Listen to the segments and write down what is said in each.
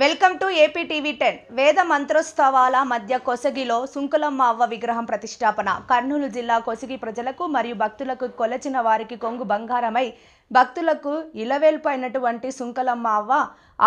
Welcome to AP TV 10. వేద మంత్రోత్సవాల మధ్య కొసగిలో సుంకులమ్మ అవ్వ విగ్రహం ప్రతిష్టాపన. కర్నూలు జిల్లా కొసగి ప్రజలకు మరియు భక్తులకు కొలచిన వారికి కొంగు బంగారమై భక్తులకు ఇలవేల్పు అయినటువంటి సుంకులమ్మ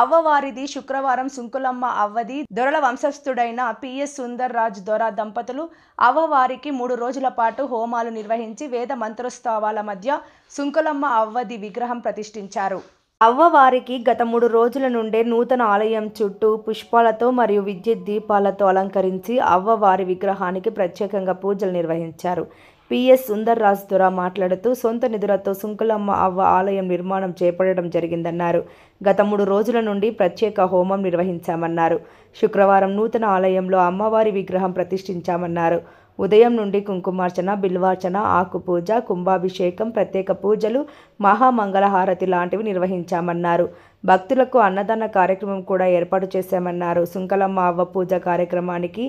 అవ్వవారిది శుక్రవారం సుంకులమ్మ అవ్వది దొరల వంశస్థుడైన పిఎస్ సుందర్ రాజ్ దొర దంపతులు అవ్వవారికి 3 రోజుల పాటు హోమాలు నిర్వహించి వేద మంత్రోత్సవాల మధ్య సుంకులమ్మ అవ్వది విగ్రహం ప్రతిష్ఠించారు. అవ్వవారికి గత 3 రోజుల నుండే నూతన ఆలయం చుట్టూ పుష్పాలతో మరియు విద్యుత్ దీపాలతో అలంకరించి అవ్వవారి విగ్రహానికి ప్రత్యేకంగా పూజలు నిర్వహించారు. పిఎస్ సుందర్ రాజ్ దొర మాట్లాడుతూ సొంత నిధులతో సుంకులమ్మ అవ్వ ఆలయం నిర్మాణం చేపట్టడం జరిగిందన్నారు. గత 3 రోజుల నుండి ప్రత్యేక హోమం నిర్వహించామన్నారు. శుక్రవారం నూతన ఆలయంలో అమ్మవారి విగ్రహం ప్రతిష్ఠించామన్నారు. ఉదయం నుండి కుంకుమార్చన, బిల్వార్చన, ఆకు పూజ, కుంభాభిషేకం, ప్రత్యేక పూజలు, మహామంగళహారతి లాంటివి నిర్వహించామన్నారు. భక్తులకు అన్నదాన కార్యక్రమం కూడా ఏర్పాటు చేశామన్నారు. సుంకులమ్మ అవ్వ పూజ కార్యక్రమానికి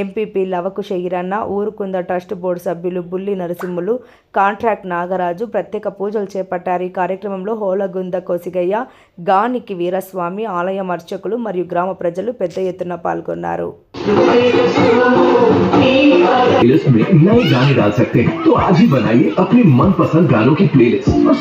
MPP Lavakusa Eeranna, Urukunda trust board సభ్యులు బుల్లి నరసింహులు, కాంట్రాక్ట్ నాగరాజు ప్రత్యేక పూజలు చేపట్టారు. ఈ కార్యక్రమంలో హోలగుంద కోసిగయ్య, గానికి వీరస్వామి, ఆలయం అర్చకులు మరియు గ్రామ ప్రజలు పెద్ద ఎత్తున పాల్గొన్నారు. प्लेलिस्ट में नए गाने डाल सकते हैं, तो आज ही बनाइए अपने मनपसंद गानों की प्लेलिस्ट और